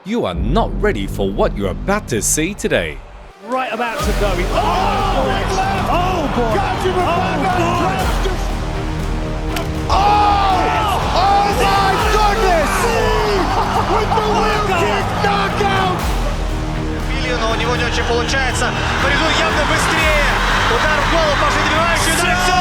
you are not ready for what you're about to see today. Right about to go. Oh boy! Oh my goodness! With the wheel kick knockout! Фили, но у него не очень получается. Коридор явно быстрее. Удар в голову, пошли добивающий удар. Все!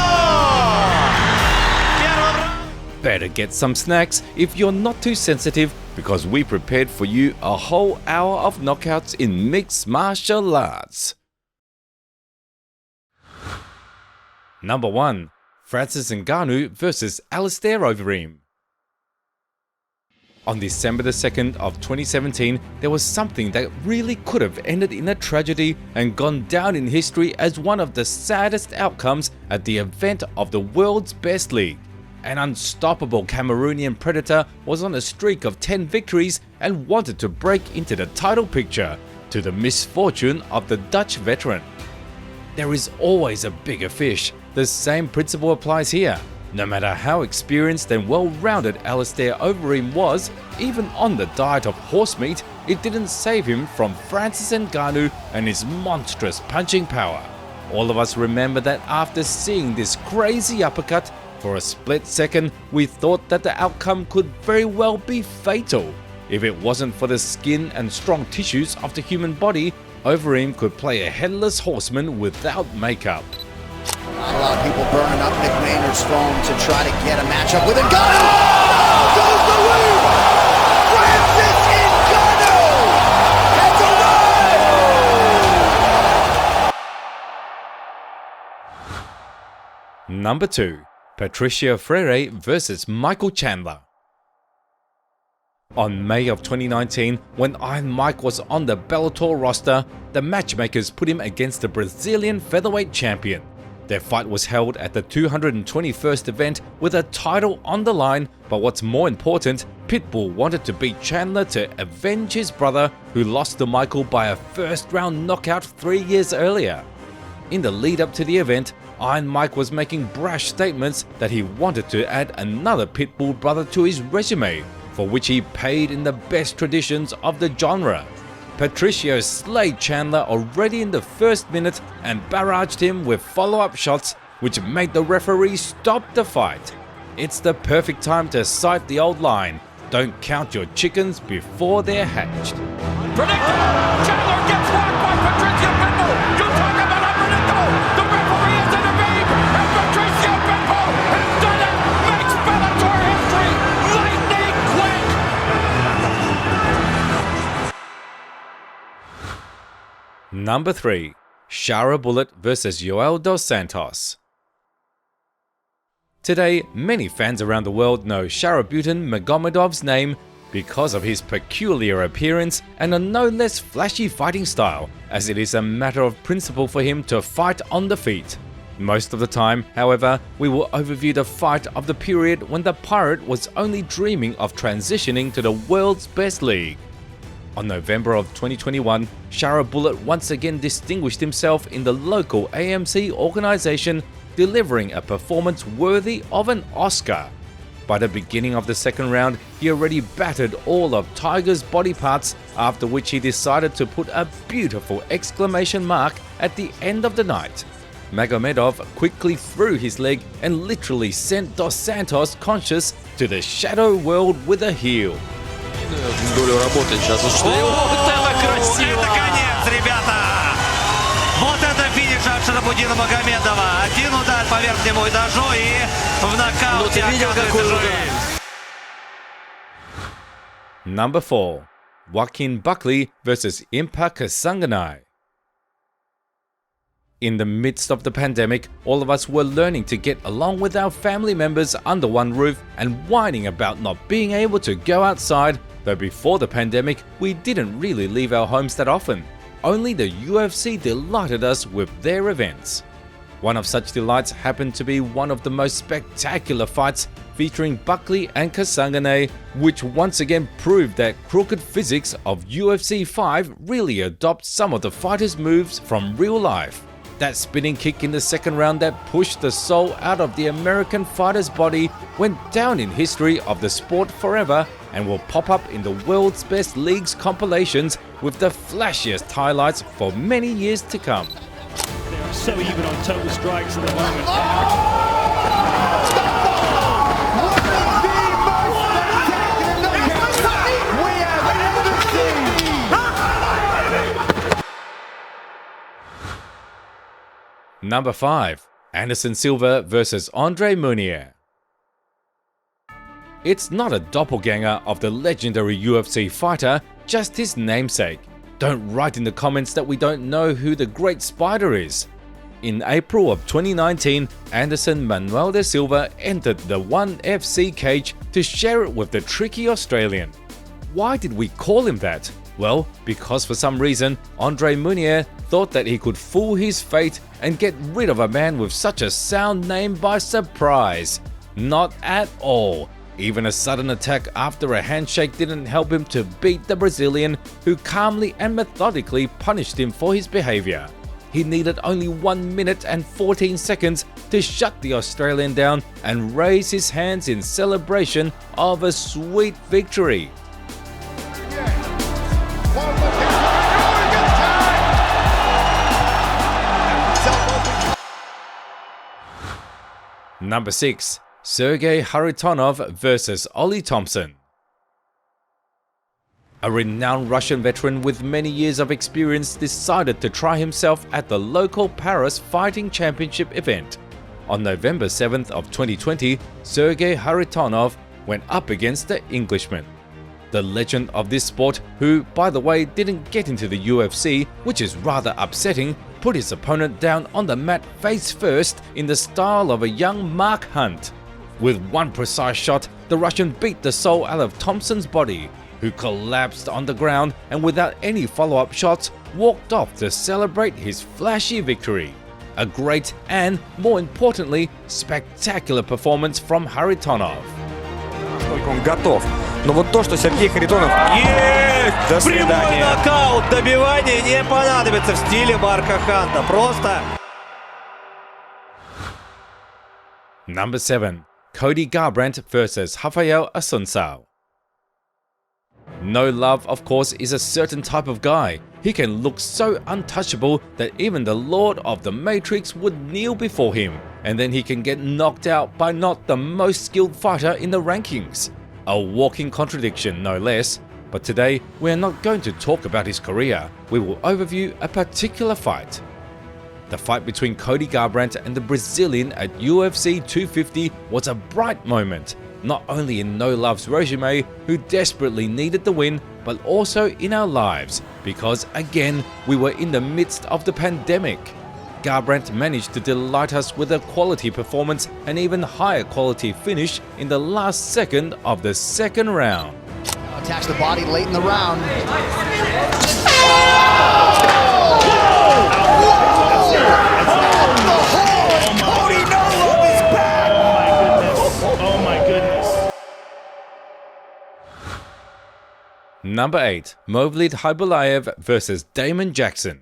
Better get some snacks if you're not too sensitive, because we prepared for you a whole hour of knockouts in mixed martial arts. Number 1. Francis Ngannou vs Alistair Overeem. On December the 2nd of 2017, there was something that really could have ended in a tragedy and gone down in history as one of the saddest outcomes at the event of the world's best league. An unstoppable Cameroonian predator was on a streak of 10 victories and wanted to break into the title picture, to the misfortune of the Dutch veteran. There is always a bigger fish. The same principle applies here. No matter how experienced and well-rounded Alistair Overeem was, even on the diet of horse meat, it didn't save him from Francis Ngannou and his monstrous punching power. All of us remember that after seeing this crazy uppercut, for a split second, we thought that the outcome could very well be fatal. If it wasn't for the skin and strong tissues of the human body, Overeem could play a headless horseman without makeup. Not a lot of people burning up Nick Maynard's phone to try to get a matchup with Ngannou. Down goes the win! Francis Ngannou has arrived! Number 2. Patricio Freire vs Michael Chandler. On May of 2019, when Iron Mike was on the Bellator roster, the matchmakers put him against the Brazilian featherweight champion. Their fight was held at the 221st event with a title on the line, but what's more important, Pitbull wanted to beat Chandler to avenge his brother who lost to Michael by a first-round knockout 3 years earlier. In the lead-up to the event, Iron Mike was making brash statements that he wanted to add another Pitbull brother to his resume, for which he paid in the best traditions of the genre. Patricio slayed Chandler already in the first minute and barraged him with follow-up shots, which made the referee stop the fight. It's the perfect time to cite the old line, don't count your chickens before they're hatched. Predictable! Chandler gets whacked by Patricio Pitbull! You talk about unpredictable! The referee is intervened! And Patricio Pitbull has done it! Makes Bellator history lightning quick! Number 3. Shara Bullet vs Yvel dos Santos. Today, many fans around the world know Sharabutin Magomedov's name because of his peculiar appearance and a no less flashy fighting style, as it is a matter of principle for him to fight on the feet. Most of the time, however, we will overview the fight of the period when the Pirate was only dreaming of transitioning to the world's best league. On November of 2021, Shara Bullet once again distinguished himself in the local AMC organization, delivering a performance worthy of an Oscar. By the beginning of the second round, he already battered all of Tiger's body parts, after which he decided to put a beautiful exclamation mark at the end of the night. Magomedov quickly threw his leg and literally sent Dos Santos conscious to the shadow world with a heel. Долю работы сейчас осуществили. Вот это красиво! Это конец, ребята! Вот это финиш от Шарабудина Магомедова. Один удар по верхнему этажу и в нокауте оказывается жизнь. Number 4. Walkin Buckley vs Impa Kasanganay. In the midst of the pandemic, all of us were learning to get along with our family members under one roof and whining about not being able to go outside, though before the pandemic we didn't really leave our homes that often. Only the UFC delighted us with their events. One of such delights happened to be one of the most spectacular fights featuring Buckley and Kasanganay, which once again proved that crooked physics of UFC 5 really adopts some of the fighters' moves from real life. That spinning kick in the second round that pushed the soul out of the American fighter's body went down in history of the sport forever and will pop up in the World's Best Leagues compilations with the flashiest highlights for many years to come. They are so even on total strikes at the moment. Number 5. Anderson Silva vs Andre Munier. It's not a doppelganger of the legendary UFC fighter, just his namesake. Don't write in the comments that we don't know who the Great Spider is. In April of 2019, Anderson Manuel de Silva entered the 1FC cage to share it with the tricky Australian. Why did we call him that? Well, because for some reason, Andre Munier thought that he could fool his fate and get rid of a man with such a sound name by surprise. Not at all. Even a sudden attack after a handshake didn't help him to beat the Brazilian, who calmly and methodically punished him for his behavior. He needed only 1 minute and 14 seconds to shut the Australian down and raise his hands in celebration of a sweet victory. Number 6. Sergey Kharitonov vs Ollie Thompson. A renowned Russian veteran with many years of experience decided to try himself at the local Paris Fighting Championship event. On November 7th of 2020, Sergey Kharitonov went up against the Englishman. The legend of this sport, who, by the way, didn't get into the UFC, which is rather upsetting, put his opponent down on the mat face first in the style of a young Mark Hunt. With one precise shot, the Russian beat the soul out of Thompson's body, who collapsed on the ground and without any follow-up shots, walked off to celebrate his flashy victory. A great and, more importantly, spectacular performance from Kharitonov. Сколько он готов. Но вот то, что Сергей Харитонов... Есть! Прямой нокаут! Добивание не понадобится в стиле Марка Ханта. Просто... Number 7. Cody Garbrandt vs Rafael Assunção. No Love, of course, is a certain type of guy. He can look so untouchable that even the Lord of the Matrix would kneel before him, and then he can get knocked out by not the most skilled fighter in the rankings. A walking contradiction, no less. But today, we are not going to talk about his career. We will overview a particular fight. The fight between Cody Garbrandt and the Brazilian at UFC 250 was a bright moment, not only in No Love's resume, who desperately needed the win, but also in our lives, because again, we were in the midst of the pandemic. Garbrandt managed to delight us with a quality performance and even higher quality finish in the last second of the second round. Attacks the body late in the round. Oh my goodness. Number 8. Movlid Khaybulaev vs Damon Jackson.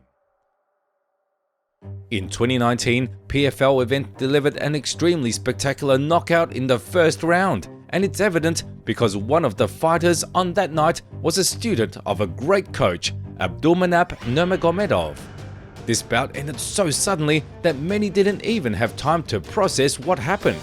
In 2019, PFL event delivered an extremely spectacular knockout in the first round, and it's evident because one of the fighters on that night was a student of a great coach, Abdulmanap Nurmagomedov. This bout ended so suddenly that many didn't even have time to process what happened.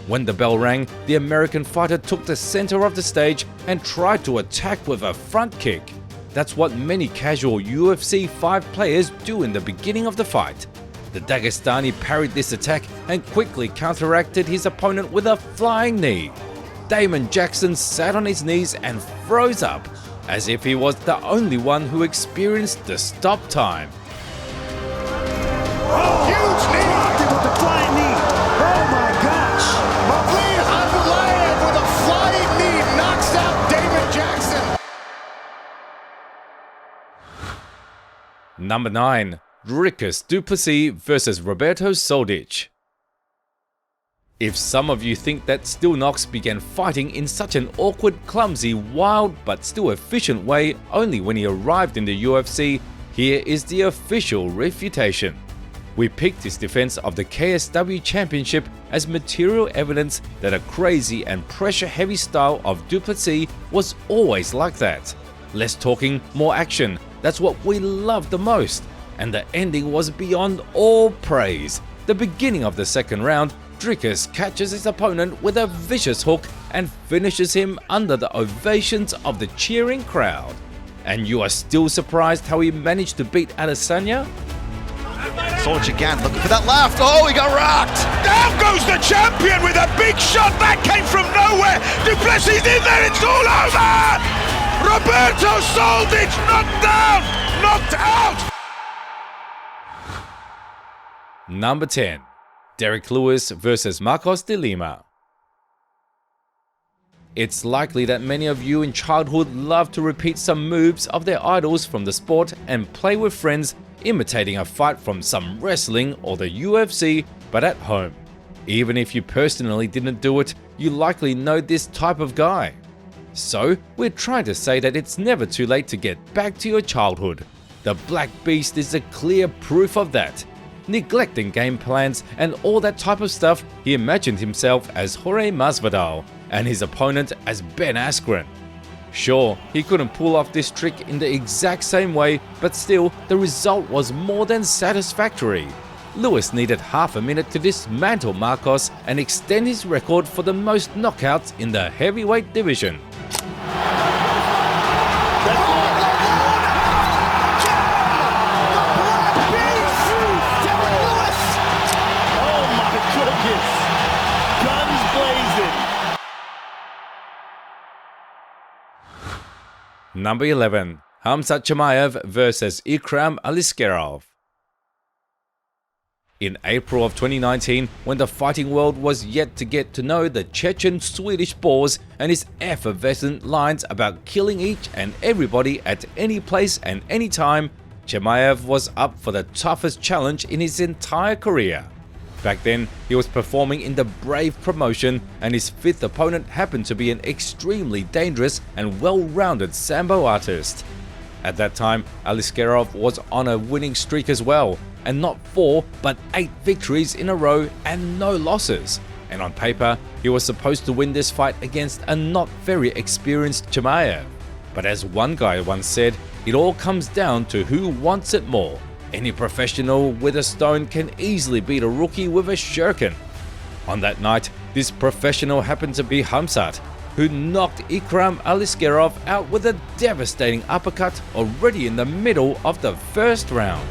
When the bell rang, the American fighter took the center of the stage and tried to attack with a front kick. That's what many casual UFC 5 players do in the beginning of the fight. The Dagestani parried this attack and quickly counteracted his opponent with a flying knee. Damon Jackson sat on his knees and froze up, as if he was the only one who experienced the stop time. Huge knee! With the flying knee. Oh my gosh. Movlid Khaybulaev with a flying knee knocks out Damon Jackson. Number 9. Dricus du Plessis vs Roberto Soldic. If some of you think that Still Knox began fighting in such an awkward, clumsy, wild but still efficient way only when he arrived in the UFC, here is the official refutation. We picked his defense of the KSW Championship as material evidence that a crazy and pressure-heavy style of Duplessis was always like that. Less talking, more action. That's what we loved the most. And the ending was beyond all praise. The beginning of the second round, Dricus catches his opponent with a vicious hook and finishes him under the ovations of the cheering crowd. And you are still surprised how he managed to beat Adesanya? Sorge again, looking for that left. Oh, he got rocked. Down goes the champion with a big shot that came from nowhere. Duplessis in there, it's all over. Roberto Soldic knocked down, knocked out. Number 10. Derek Lewis versus Marcos de Lima. It's likely that many of you in childhood loved to repeat some moves of their idols from the sport and play with friends, imitating a fight from some wrestling or the UFC, but at home. Even if you personally didn't do it, you likely know this type of guy. So, we're trying to say that it's never too late to get back to your childhood. The Black Beast is a clear proof of that. Neglecting game plans and all that type of stuff, he imagined himself as Jorge Masvidal and his opponent as Ben Askren. Sure, he couldn't pull off this trick in the exact same way, but still, the result was more than satisfactory. Lewis needed half a minute to dismantle Marcos and extend his record for the most knockouts in the heavyweight division. Number 11. Khamzat Chimaev versus Ikram Aliskerov. In April of 2019, when the fighting world was yet to get to know the Chechen-Swedish boss and his effervescent lines about killing each and everybody at any place and any time, Chimaev was up for the toughest challenge in his entire career. Back then, he was performing in the Brave promotion, and his fifth opponent happened to be an extremely dangerous and well-rounded Sambo artist. At that time, Aliskerov was on a winning streak as well, and not 4 but 8 victories in a row and no losses. And on paper, he was supposed to win this fight against a not very experienced Chimaev. But as one guy once said, it all comes down to who wants it more. Any professional with a stone can easily beat a rookie with a shuriken. On that night, this professional happened to be Khamzat, who knocked Ikram Aliskerov out with a devastating uppercut already in the middle of the first round.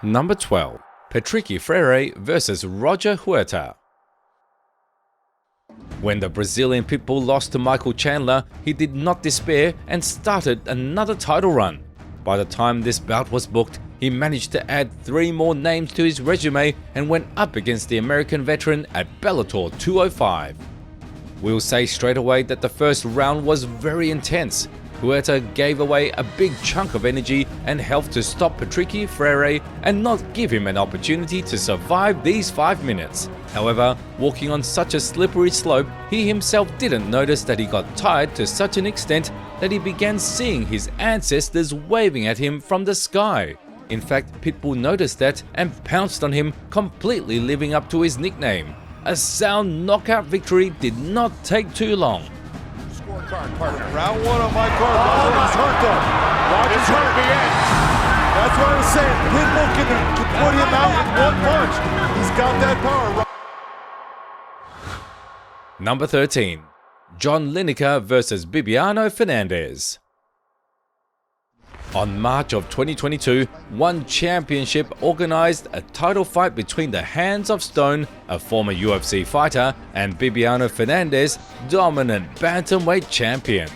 Number 12. Patricio Freire versus Roger Huerta. When the Brazilian pitbull lost to Michael Chandler, he did not despair and started another title run. By the time this bout was booked, he managed to add 3 more names to his resume and went up against the American veteran at Bellator 205. We'll say straight away that the first round was very intense. Huerta gave away a big chunk of energy and helped to stop Patricio Freire and not give him an opportunity to survive these 5 minutes. However, walking on such a slippery slope, he himself didn't notice that he got tired to such an extent that he began seeing his ancestors waving at him from the sky. In fact, Pitbull noticed that and pounced on him, completely living up to his nickname. A sound knockout victory did not take too long. Round 1 on my card. Roger's hurt though. Roger's hurt. That's what I was saying. Pitbull can put him out with 1 punch. He's got that power. Number 13. John Lineker versus Bibiano Fernandes. On March of 2022, One Championship organized a title fight between the Hands of Stone, a former UFC fighter, and Bibiano Fernandes, dominant bantamweight champion.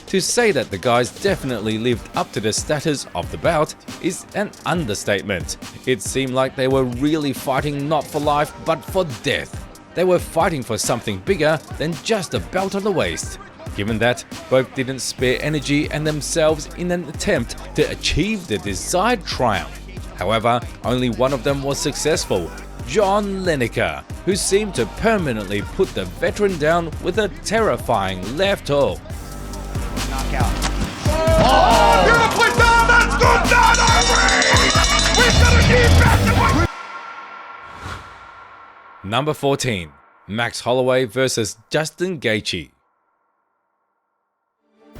To say that the guys definitely lived up to the status of the bout is an understatement. It seemed like they were really fighting not for life but for death. They were fighting for something bigger than just a belt on the waist. Given that, both didn't spare energy and themselves in an attempt to achieve the desired triumph. However, only one of them was successful. John Lineker, who seemed to permanently put the veteran down with a terrifying left hook. Knockout. Oh, beautifully done! That's good done, Overeem! We've got to keep back the Number 14. Max Holloway vs Justin Gaethje.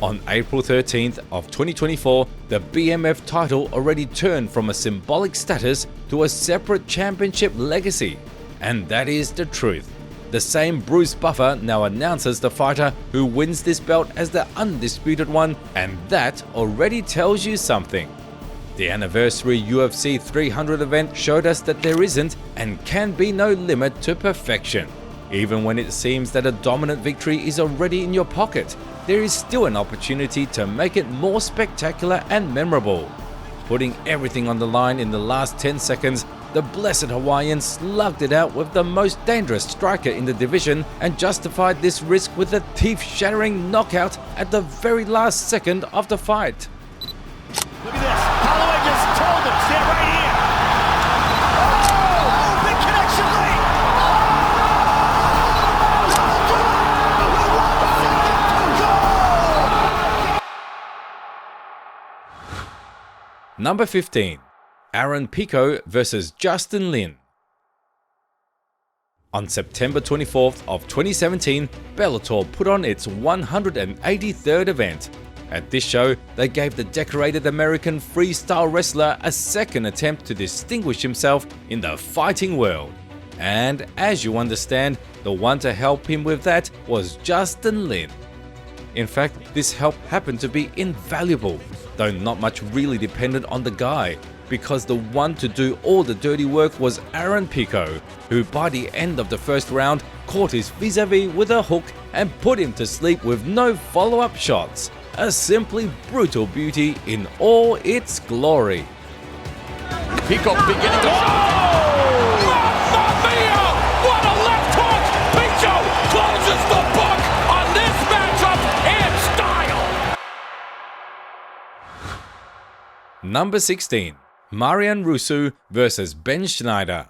On April 13th of 2024, the BMF title already turned from a symbolic status to a separate championship legacy. And that is the truth. The same Bruce Buffer now announces the fighter who wins this belt as the undisputed one, and that already tells you something. The anniversary UFC 300 event showed us that there isn't and can be no limit to perfection. Even when it seems that a dominant victory is already in your pocket, there is still an opportunity to make it more spectacular and memorable. Putting everything on the line in the last 10 seconds, the blessed Hawaiian slugged it out with the most dangerous striker in the division and justified this risk with a teeth-shattering knockout at the very last second of the fight. Look at this. Holloway just told him, stand right here. Oh, big connection late. Number 15. Aaron Pico vs Justin Lin. On September 24th of 2017, Bellator put on its 183rd event. At this show, they gave the decorated American freestyle wrestler a second attempt to distinguish himself in the fighting world. And as you understand, the one to help him with that was Justin Lin. In fact, this help happened to be invaluable, though not much really depended on the guy, because the one to do all the dirty work was Aaron Pico, who by the end of the first round caught his vis-a-vis with a hook and put him to sleep with no follow-up shots. A simply brutal beauty in all its glory. Pico beginning to... Mamma mia! What a left hook! Pico closes the book on this matchup in style! Number 16. Marian Rusu vs Ben Schneider.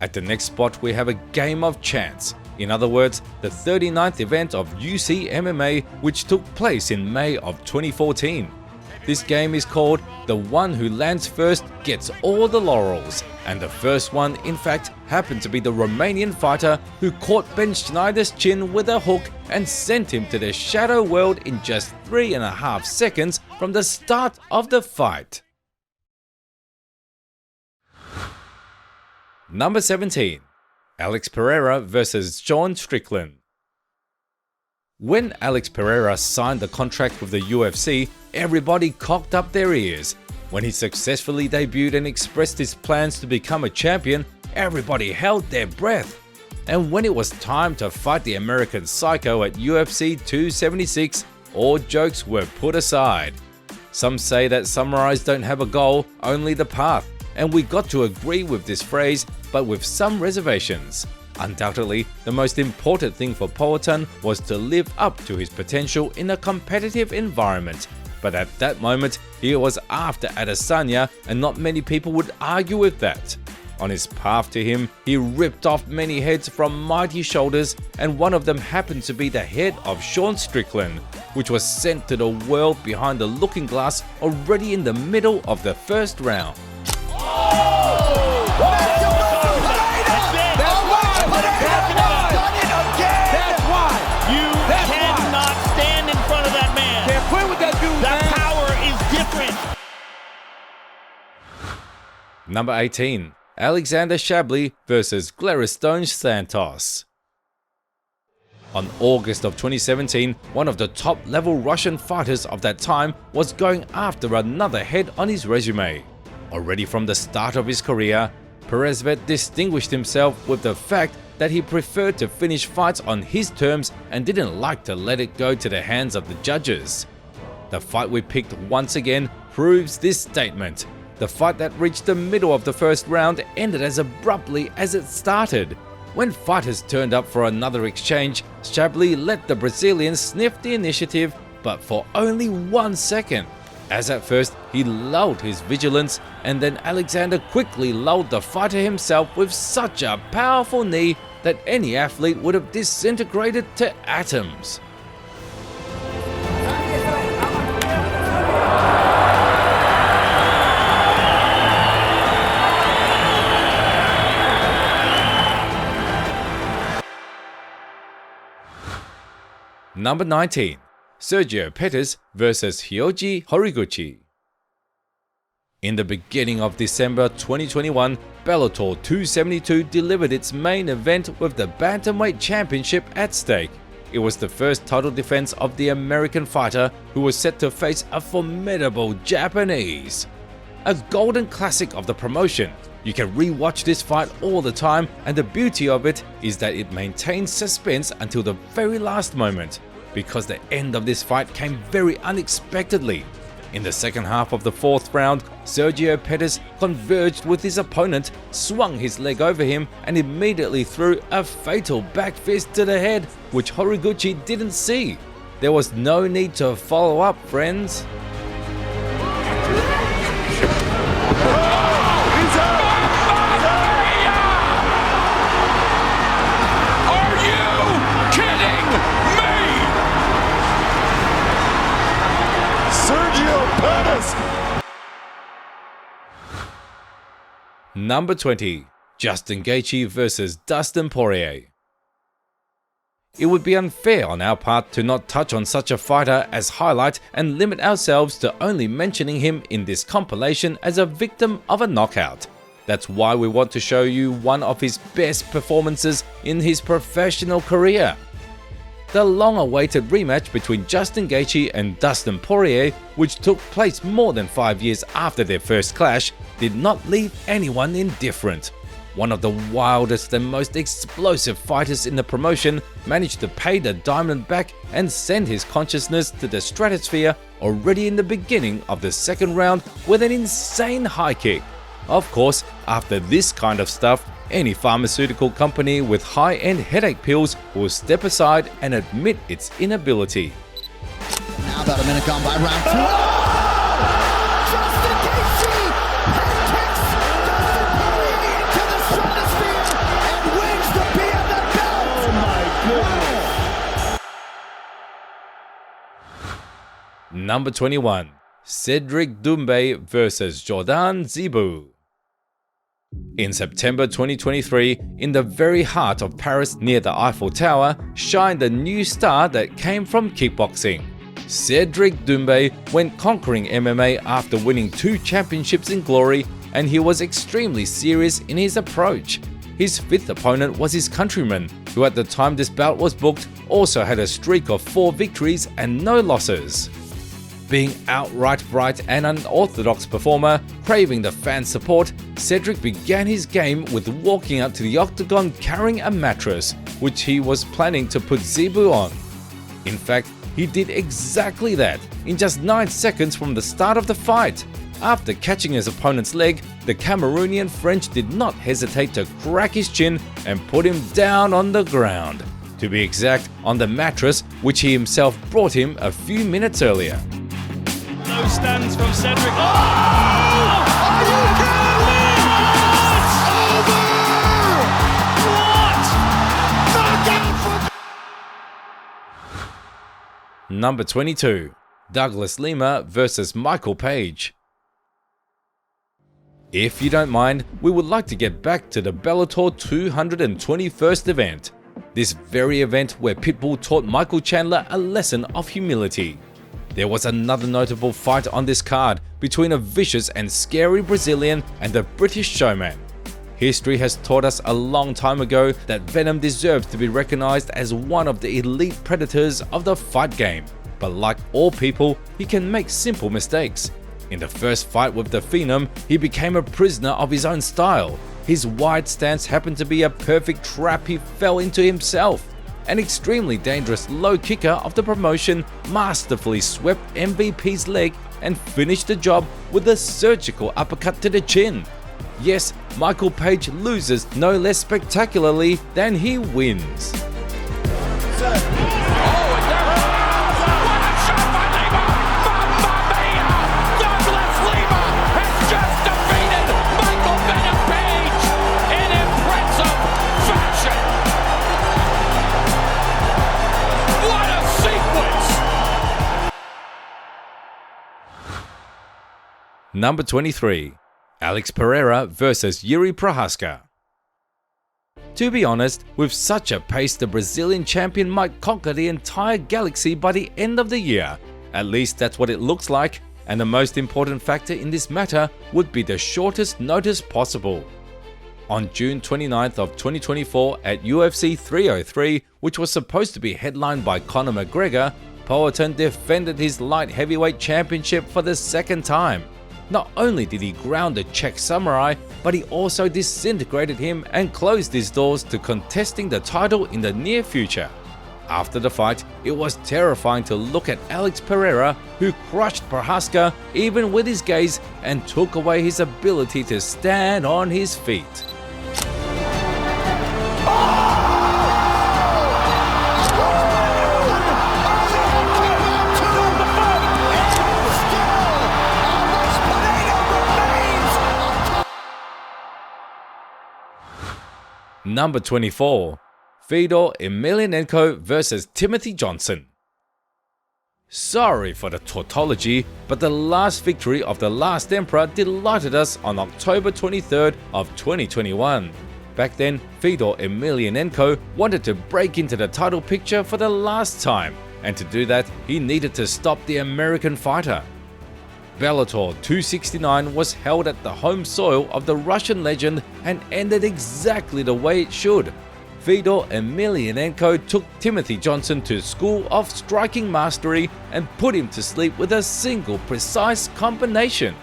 At the next spot we have a game of chance. In other words, the 39th event of UC MMA, which took place in May of 2014. This game is called The One Who Lands First Gets All the Laurels, and the first one in fact happened to be the Romanian fighter who caught Ben Schneider's chin with a hook and sent him to the shadow world in just 3.5 seconds from the start of the fight. Number 17. Alex Pereira vs Sean Strickland. When Alex Pereira signed the contract with the UFC, everybody cocked up their ears. When he successfully debuted and expressed his plans to become a champion, everybody held their breath. And when it was time to fight the American Psycho at UFC 276, all jokes were put aside. Some say that samurais don't have a goal, only the path, and we got to agree with this phrase, but with some reservations. Undoubtedly, the most important thing for Poatan was to live up to his potential in a competitive environment. But at that moment, he was after Adesanya, and not many people would argue with that. On his path to him, he ripped off many heads from mighty shoulders, and one of them happened to be the head of Sean Strickland, which was sent to the world behind the looking glass already in the middle of the first round. Number 18. Alexander Shabliy vs Glaristone Santos. On August of 2017, one of the top-level Russian fighters of that time was going after another head on his resume. Already from the start of his career, Perezvet distinguished himself with the fact that he preferred to finish fights on his terms and didn't like to let it go to the hands of the judges. The fight we picked once again proves this statement. The fight that reached the middle of the first round ended as abruptly as it started. When fighters turned up for another exchange, Shabliy let the Brazilian sniff the initiative, but for only 1 second. as at first he lulled his vigilance, and then Alexander quickly lulled the fighter himself with such a powerful knee that any athlete would have disintegrated to atoms. Number 19. Sergey Pettis vs Hyoji Horiguchi. In the beginning of December 2021, Bellator 272 delivered its main event with the Bantamweight Championship at stake. It was the first title defense of the American fighter, who was set to face a formidable Japanese. A golden classic of the promotion. You can re-watch this fight all the time, and the beauty of it is that it maintains suspense until the very last moment, because the end of this fight came very unexpectedly. In the second half of the fourth round, Sergey Pettis converged with his opponent, swung his leg over him, and immediately threw a fatal back fist to the head, which Horiguchi didn't see. There was no need to follow up, friends. Number 20. Justin Gaethje vs Dustin Poirier. It would be unfair on our part to not touch on such a fighter as highlight and limit ourselves to only mentioning him in this compilation as a victim of a knockout. That's why we want to show you one of his best performances in his professional career. The long-awaited rematch between Justin Gaethje and Dustin Poirier, which took place more than 5 years after their first clash, did not leave anyone indifferent. One of the wildest and most explosive fighters in the promotion managed to pay the diamond back and send his consciousness to the stratosphere already in the beginning of the second round with an insane high kick. Of course, after this kind of stuff, any pharmaceutical company with high-end headache pills will step aside and admit its inability. Now about a minute gone by round 2. Oh! Justin Gaethje takes Dustin Poirier into the stratosphere and wins the BMF belt. Oh my goodness. Number 21. Cedric Doumbé vs Jordan Zebu. In September 2023, in the very heart of Paris near the Eiffel Tower, shined a new star that came from kickboxing. Cedric Doumbé went conquering MMA after winning 2 championships in glory, and he was extremely serious in his approach. His 5th opponent was his countryman, who at the time this bout was booked also had a streak of 4 victories and no losses. Being outright bright and unorthodox performer, craving the fan support, Cedric began his game with walking out to the octagon carrying a mattress, which he was planning to put Zebu on. In fact, he did exactly that in just 9 seconds from the start of the fight. After catching his opponent's leg, the Cameroonian French did not hesitate to crack his chin and put him down on the ground. To be exact, on the mattress, which he himself brought him a few minutes earlier. No stands from Cedric. Oh! Are you kidding me? It's over! What? Knockout for... Number 22. Douglas Lima vs Michael Page. If you don't mind, we would like to get back to the Bellator 221st event. This very event where Pitbull taught Michael Chandler a lesson of humility. There was another notable fight on this card between a vicious and scary Brazilian and a British showman. History has taught us a long time ago that Venom deserves to be recognized as one of the elite predators of the fight game. But like all people, he can make simple mistakes. In the first fight with the Phenom, he became a prisoner of his own style. His wide stance happened to be a perfect trap he fell into himself. An extremely dangerous low kicker of the promotion masterfully swept MVP's leg and finished the job with a surgical uppercut to the chin. Yes, Michael Page loses no less spectacularly than he wins. Number 23. Alex Pereira versus Yuri Prochazka. To be honest, with such a pace, the Brazilian champion might conquer the entire galaxy by the end of the year. At least that's what it looks like, and the most important factor in this matter would be the shortest notice possible. On June 29th of 2024 at UFC 303, which was supposed to be headlined by Conor McGregor, Poatan defended his light heavyweight championship for the second time. Not only did he ground the Czech samurai, but he also disintegrated him and closed his doors to contesting the title in the near future. After the fight, it was terrifying to look at Alex Pereira, who crushed Prochazka even with his gaze and took away his ability to stand on his feet. Number 24. Fedor Emelianenko versus Timothy Johnson. Sorry for the tautology, but the last victory of the last emperor delighted us on October 23rd of 2021. Back then, Fedor Emelianenko wanted to break into the title picture for the last time, and to do that, he needed to stop the American fighter. Bellator 269 was held at the home soil of the Russian legend and ended exactly the way it should. Fedor Emelianenko took Timothy Johnson to school of striking mastery and put him to sleep with a single precise combination.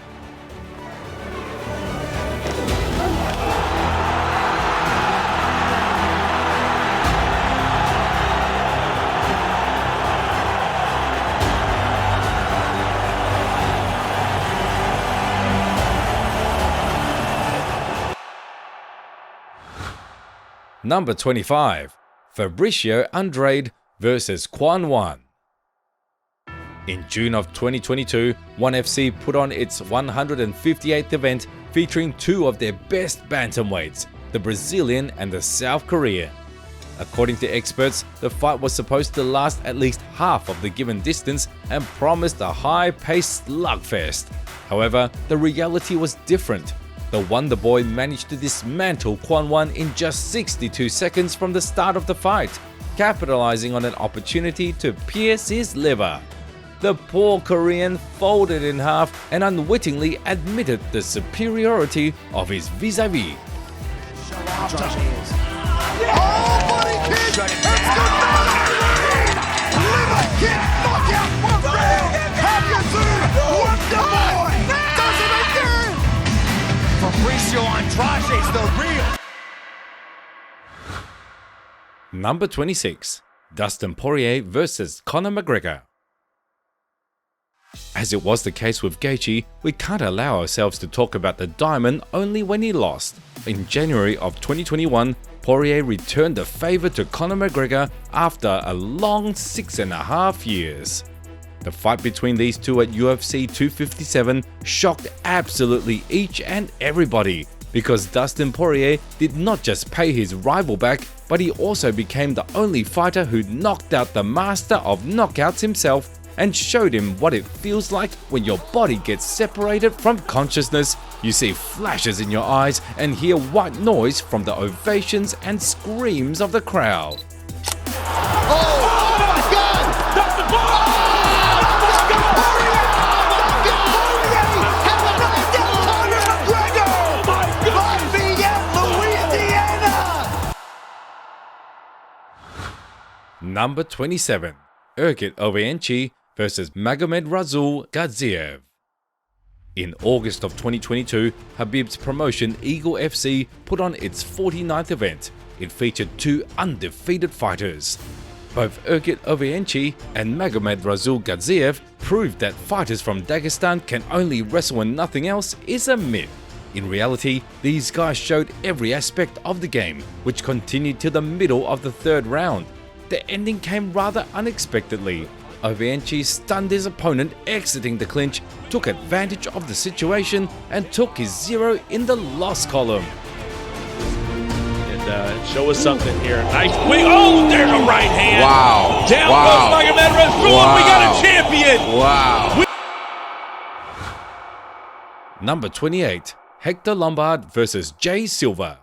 Number 25. Fabricio Andrade versus Quan Wan. In June of 2022, ONE FC put on its 158th event featuring two of their best bantamweights, the Brazilian and the South Korean. According to experts, the fight was supposed to last at least half of the given distance and promised a high-paced slugfest. However, the reality was different. The Wonder Boy managed to dismantle Quan Wan in just 62 seconds from the start of the fight, capitalizing on an opportunity to pierce his liver. The poor Korean folded in half and unwittingly admitted the superiority of his vis-a-vis. Patricio Andrade's the real. Number 26. Dustin Poirier versus Conor McGregor. As it was the case with Gaethje, we can't allow ourselves to talk about the Diamond only when he lost. In January of 2021, Poirier returned the favor to Conor McGregor after a long 6.5 years. The fight between these two at UFC 257 shocked absolutely each and everybody, because Dustin Poirier did not just pay his rival back, but he also became the only fighter who knocked out the master of knockouts himself and showed him what it feels like when your body gets separated from consciousness. You see flashes in your eyes and hear white noise from the ovations and screams of the crowd. Number 27. Ergit Overeem versus Magomed Rasul Gadzhiev. In August of 2022, Khabib's promotion Eagle FC put on its 49th event. It featured two undefeated fighters. Both Ergit Overeem and Magomed Rasul Gadzhiev proved that fighters from Dagestan can only wrestle and nothing else is a myth. In reality, these guys showed every aspect of the game, which continued to the middle of the third round. The ending came rather unexpectedly. Overeem stunned his opponent exiting the clinch, took advantage of the situation and took his zero in the loss column. And show us something here. Nice wing. Oh, there's a right hand. Wow. Down Wow. goes Magomed Rasul. Wow. We got a champion. Wow. Number 28. Hector Lombard vs Jay Silva.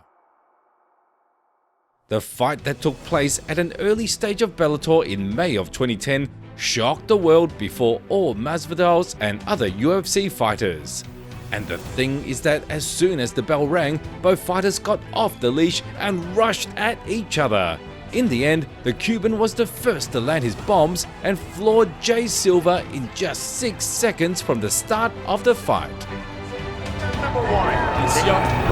The fight that took place at an early stage of Bellator in May of 2010 shocked the world before all Masvidal's and other UFC fighters. And the thing is that as soon as the bell rang, both fighters got off the leash and rushed at each other. In the end, the Cuban was the first to land his bombs and floored Jay Silva in just 6 seconds from the start of the fight. Number 1.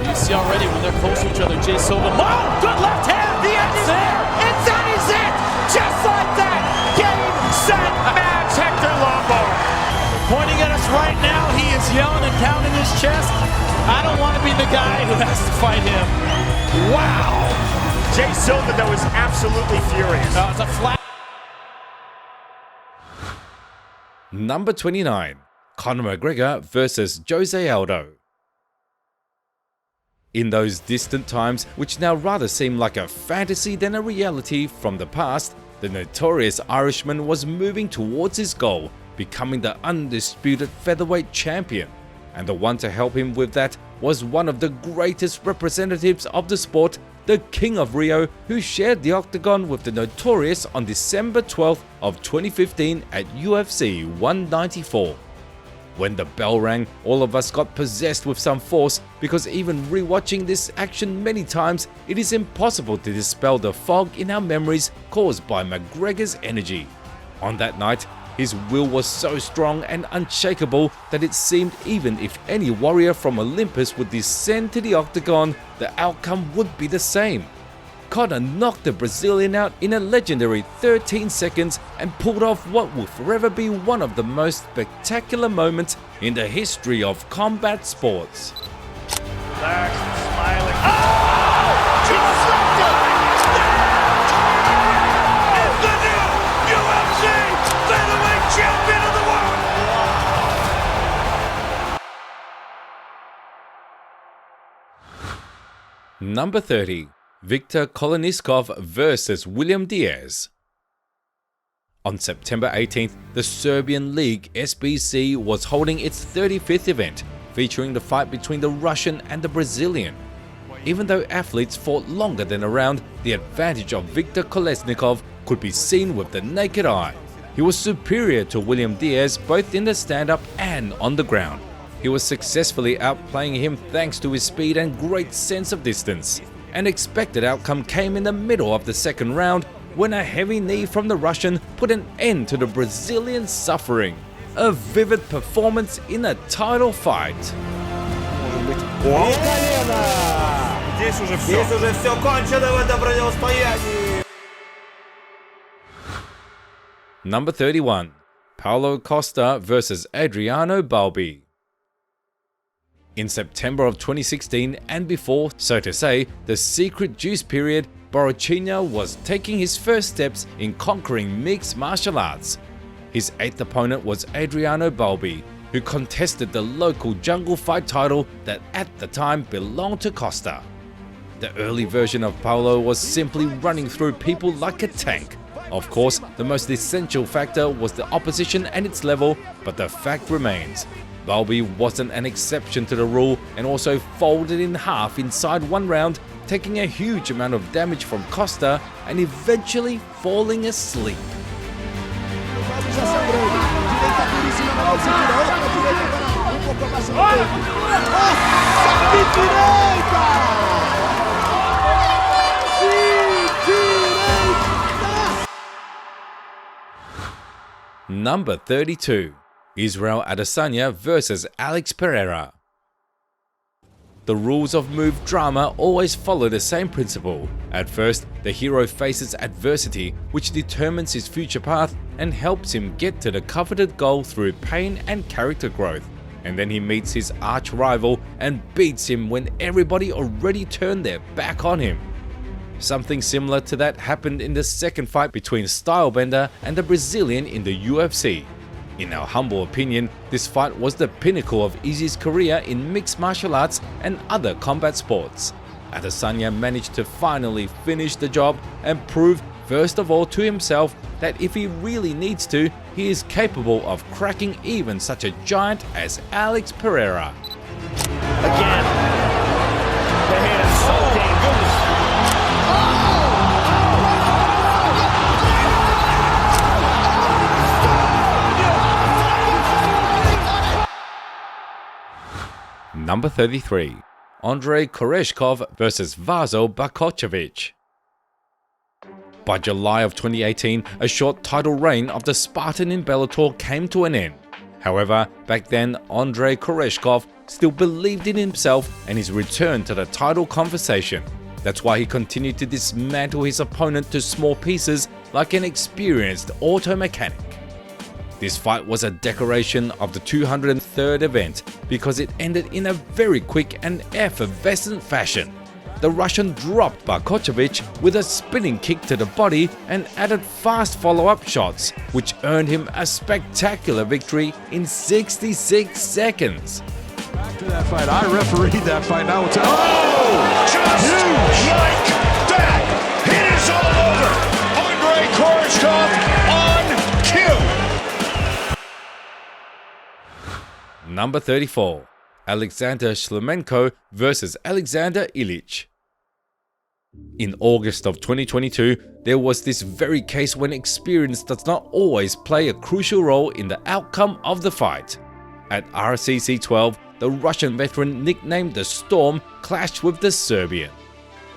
You see already when they're close to each other, Jay Silva. Oh, good left hand! The end is there! And that is it! Just like that! Game, set, match, Hector Lombard! Pointing at us right now, he is yelling and pounding his chest. I don't want to be the guy who has to fight him. Wow! Jay Silva, though, is absolutely furious. It's a flat. Number 29. Conor McGregor vs Jose Aldo. In those distant times, which now rather seem like a fantasy than a reality from the past, the notorious Irishman was moving towards his goal, becoming the undisputed featherweight champion. And the one to help him with that was one of the greatest representatives of the sport, the King of Rio, who shared the octagon with the notorious on December 12th of 2015 at UFC 194. When the bell rang, all of us got possessed with some force, because even rewatching this action many times, it is impossible to dispel the fog in our memories caused by McGregor's energy. On that night, his will was so strong and unshakable that it seemed even if any warrior from Olympus would descend to the octagon, the outcome would be the same. Conor knocked the Brazilian out in a legendary 13 seconds and pulled off what will forever be one of the most spectacular moments in the history of combat sports. Relaxed, smiling. Oh! Disrupted! Is the new UFC featherweight champion of the world! Number 30. Viktor Koloniskov vs William Diaz. On September 18th, the Serbian League SBC was holding its 35th event, featuring the fight between the Russian and the Brazilian. Even though athletes fought longer than a round, the advantage of Viktor Kolesnikov could be seen with the naked eye. He was superior to William Diaz both in the stand-up and on the ground. He was successfully outplaying him thanks to his speed and great sense of distance. An expected outcome came in the middle of the second round when a heavy knee from the Russian put an end to the Brazilian's suffering. A vivid performance in a title fight. Number 31. Paulo Costa vs Adriano Balbi. In September of 2016 and before, so to say, the secret juice period, Borrachinha was taking his first steps in conquering mixed martial arts. His 8th opponent was Adriano Balbi, who contested the local jungle fight title that at the time belonged to Costa. The early version of Paulo was simply running through people like a tank. Of course, the most essential factor was the opposition and its level, but the fact remains. Balbi wasn't an exception to the rule and also folded in half inside one round, taking a huge amount of damage from Costa and eventually falling asleep. Number 32. Israel Adesanya vs Alex Pereira. The rules of move drama always follow the same principle. At first, the hero faces adversity, which determines his future path and helps him get to the coveted goal through pain and character growth. And then he meets his arch rival and beats him when everybody already turned their back on him. Something similar to that happened in the second fight between Stylebender and the Brazilian in the UFC. In our humble opinion, this fight was the pinnacle of Izzy's career in mixed martial arts and other combat sports. Adesanya managed to finally finish the job and prove first of all to himself that if he really needs to, he is capable of cracking even such a giant as Alex Pereira. Again. The hand so dangerous. Number 33. Andrei Koreshkov vs Vasyl Blachowicz. By July of 2018, a short title reign of the Spartan in Bellator came to an end. However, back then, Andrei Koreshkov still believed in himself and his return to the title conversation. That's why he continued to dismantle his opponent to small pieces like an experienced auto mechanic. This fight was a decoration of the 203rd event because it ended in a very quick and effervescent fashion. The Russian dropped Blachowicz with a spinning kick to the body and added fast follow-up shots, which earned him a spectacular victory in 66 seconds. After that fight, I refereed that fight. Now it's Just like that! It is all over! Andrei Koreshkov on cue! Number 34. Alexander Shlemenko vs Alexander Illich. In August of 2022, there was this very case when experience does not always play a crucial role in the outcome of the fight. At RCC 12, the Russian veteran nicknamed the Storm clashed with the Serbian.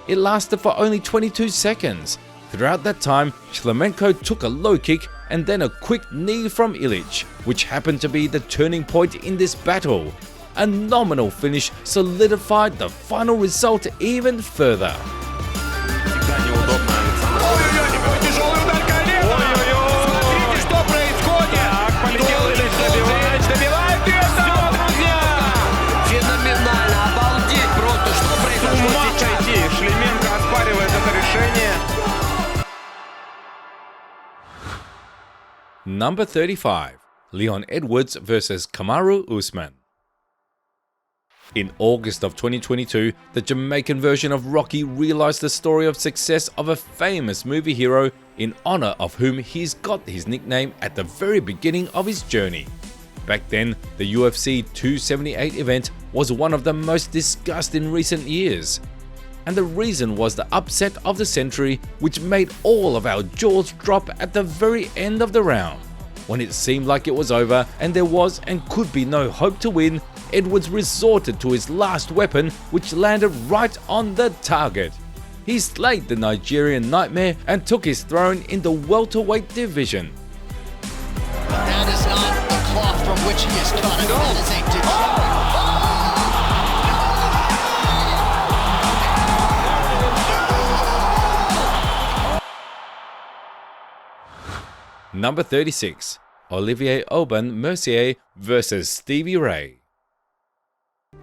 It lasted for only 22 seconds. Throughout that time, Shlemenko took a low kick and then a quick knee from Illich, which happened to be the turning point in this battle. A nominal finish solidified the final result even further. Number 35. Leon Edwards vs Kamaru Usman. In August of 2022, the Jamaican version of Rocky realized the story of success of a famous movie hero in honor of whom he's got his nickname at the very beginning of his journey. Back then, the UFC 278 event was one of the most discussed in recent years. And the reason was the upset of the century, which made all of our jaws drop at the very end of the round. When it seemed like it was over and there was and could be no hope to win, Edwards resorted to his last weapon, which landed right on the target. He slayed the Nigerian Nightmare and took his throne in the welterweight division. That is not the cloth from which he is cut. That is a degenerate. Number 36. Olivier Aubin Mercier vs Stevie Ray.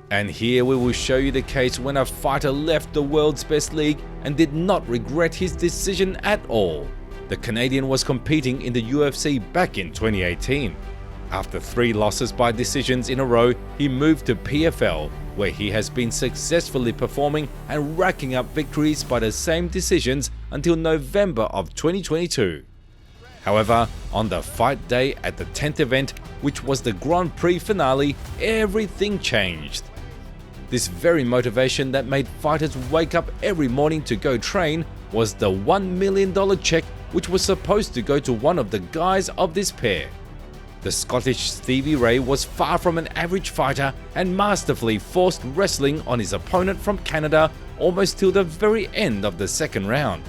And here we will show you the case when a fighter left the world's best league and did not regret his decision at all. The Canadian was competing in the UFC back in 2018. After 3 losses by decisions in a row, he moved to PFL, where he has been successfully performing and racking up victories by the same decisions until November of 2022. However, on the fight day at the 10th event, which was the Grand Prix finale, everything changed. This very motivation that made fighters wake up every morning to go train was the $1 million check, which was supposed to go to one of the guys of this pair. The Scottish Stevie Ray was far from an average fighter and masterfully forced wrestling on his opponent from Canada almost till the very end of the second round.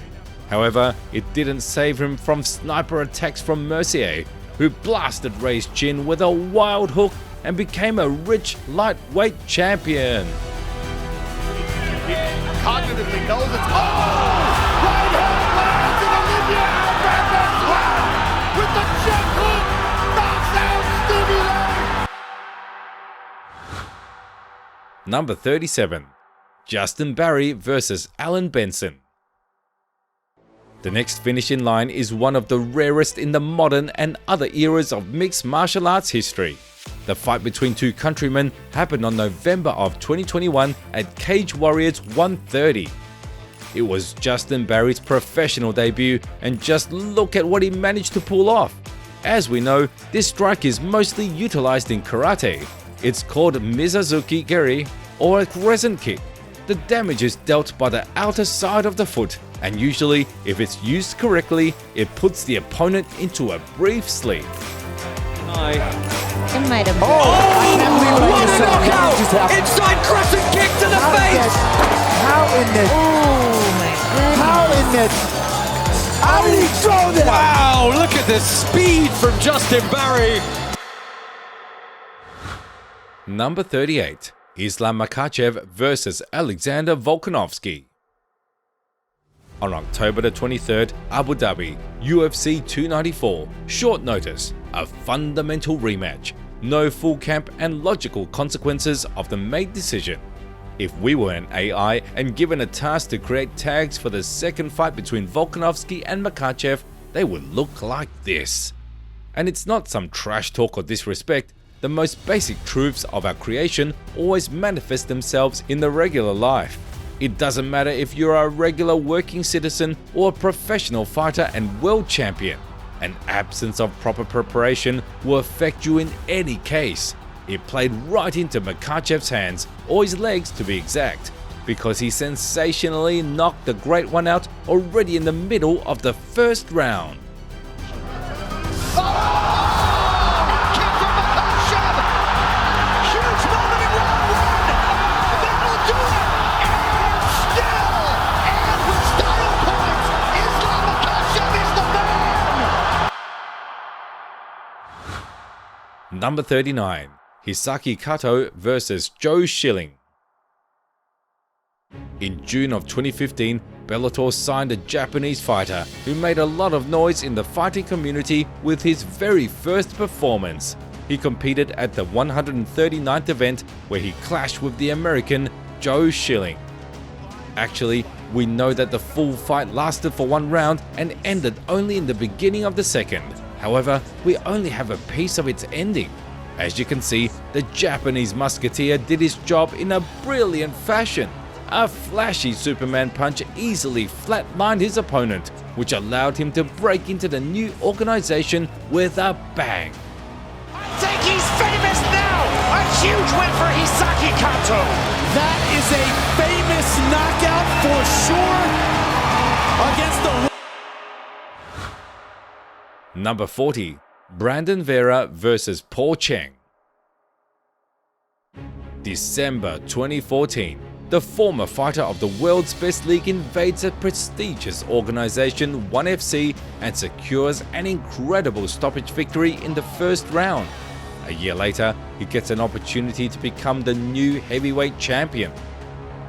However, it didn't save him from sniper attacks from Mercier, who blasted Ray's chin with a wild hook and became a rich lightweight champion. Cognitively knows it's right hand lands and Olivier Aubin with the check hook knocks out Stevie Ray. Number 37. Justin Barry vs Alan Benson. The next finish in line is one of the rarest in the modern and other eras of mixed martial arts history. The fight between 2 countrymen happened on November of 2021 at Cage Warriors 130. It was Justin Barry's professional debut, and just look at what he managed to pull off. As we know, this strike is mostly utilized in karate, It's called Mizuzuki Geri or a crescent kick. The damage is dealt by the outer side of the foot, and usually, if it's used correctly, it puts the opponent into a brief sleep. It might have been. What a knockout! Inside crescent kick to the face! How in this? Oh my goodness. How in this? How did he throw this? Wow, look at the speed from Justin Barry. Number 38. Islam Makhachev versus Alexander Volkanovski. On October the 23rd, Abu Dhabi, UFC 294, short notice, a fundamental rematch, no full camp and logical consequences of the made decision. If we were an AI and given a task to create tags for the second fight between Volkanovski and Makhachev, they would look like this. And it's not some trash talk or disrespect. The most basic truths of our creation always manifest themselves in the regular life. It doesn't matter if you're a regular working citizen or a professional fighter and world champion. An absence of proper preparation will affect you in any case. It played right into Makhachev's hands, or his legs to be exact, because he sensationally knocked the great one out already in the middle of the first round. Number 39. Hisaki Kato versus Joe Schilling. In June of 2015, Bellator signed a Japanese fighter who made a lot of noise in the fighting community with his very first performance. He competed at the 139th event where he clashed with the American Joe Schilling. Actually, we know that the full fight lasted for one round and ended only in the beginning of the second. However, we only have a piece of its ending. As you can see, the Japanese musketeer did his job in a brilliant fashion. A flashy Superman punch easily flatlined his opponent, which allowed him to break into the new organization with a bang. I think he's famous now! A huge win for Hisaki Kato! That is a famous knockout for sure against the... Number 40. Brandon Vera versus Paul Cheng. December 2014. The former fighter of the world's best league invades a prestigious organization, 1FC, and secures an incredible stoppage victory in the first round. A year later, he gets an opportunity to become the new heavyweight champion.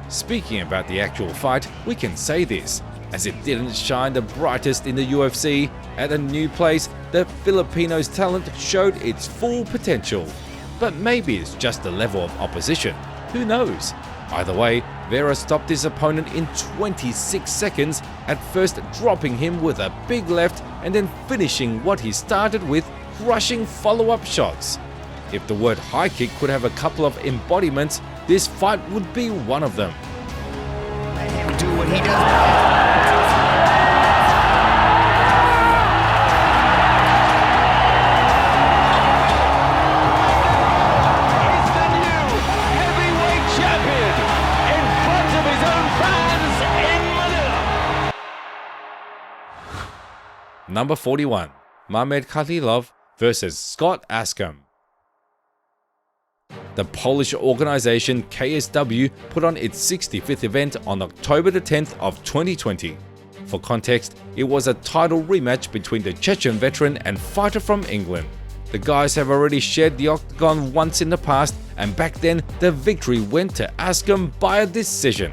Speaking about the actual fight, we can say this, as it didn't shine the brightest in the UFC. At a new place, the Filipino's talent showed its full potential. But maybe it's just the level of opposition, who knows? Either way, Vera stopped his opponent in 26 seconds, at first dropping him with a big left and then finishing what he started with, crushing follow-up shots. If the word high kick could have a couple of embodiments, this fight would be one of them. Let him do what he does. Number 41. Mamed Khalilov versus Scott Askham. The Polish organization KSW put on its 65th event on October the 10th of 2020. For context, it was a title rematch between the Chechen veteran and fighter from England. The guys have already shared the octagon once in the past, and back then the victory went to Askham by a decision.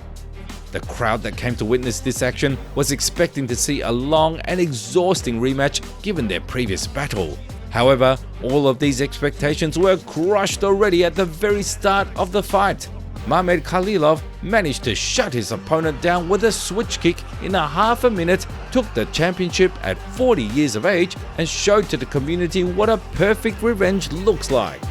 The crowd that came to witness this action was expecting to see a long and exhausting rematch given their previous battle. However, all of these expectations were crushed already at the very start of the fight. Mamed Khalilov managed to shut his opponent down with a switch kick in a half a minute, took the championship at 40 years of age, and showed to the community what a perfect revenge looks like.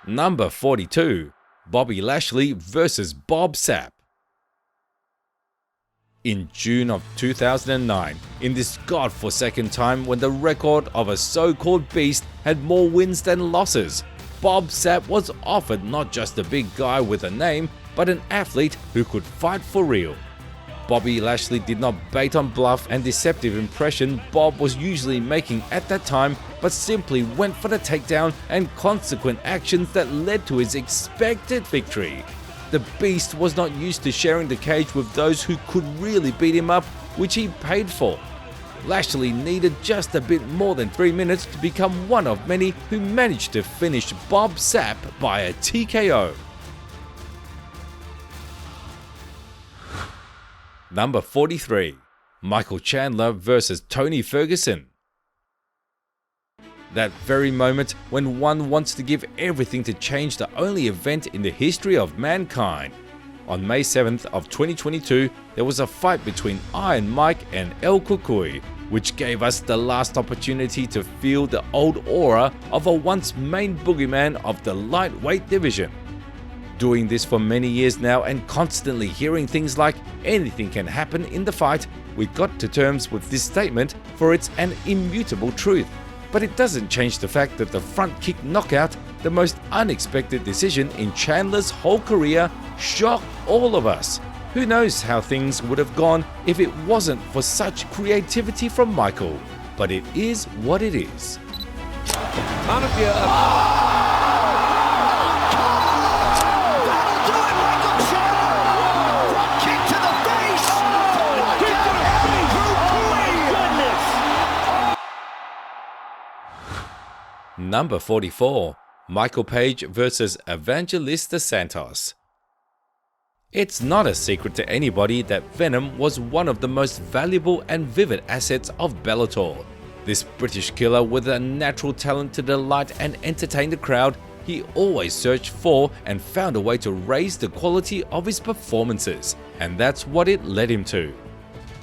Number 42. Bobby Lashley versus Bob Sapp. In June of 2009, in this godforsaken time when the record of a so-called beast had more wins than losses, Bob Sapp was offered not just a big guy with a name, but an athlete who could fight for real. Bobby Lashley did not bait on bluff and deceptive impression Bob was usually making at that time, but simply went for the takedown and consequent actions that led to his expected victory. The beast was not used to sharing the cage with those who could really beat him up, which he paid for. Lashley needed just a bit more than 3 minutes to become one of many who managed to finish Bob Sapp by a TKO. Number 43. Michael Chandler versus Tony Ferguson. That very moment when one wants to give everything to change the only event in the history of mankind. On May 7th of 2022, there was a fight between Iron Mike and El Cucuy, which gave us the last opportunity to feel the old aura of a once main boogeyman of the lightweight division. Doing this for many years now and constantly hearing things like anything can happen in the fight, we got to terms with this statement, for it's an immutable truth. But it doesn't change the fact that the front kick knockout, the most unexpected decision in Chandler's whole career, shocked all of us. Who knows how things would have gone if it wasn't for such creativity from Michael. But it is what it is. Number 44. Michael Page versus Evangelista Santos. It's not a secret to anybody that Venom was one of the most valuable and vivid assets of Bellator. This British killer with a natural talent to delight and entertain the crowd, he always searched for and found a way to raise the quality of his performances, and that's what it led him to.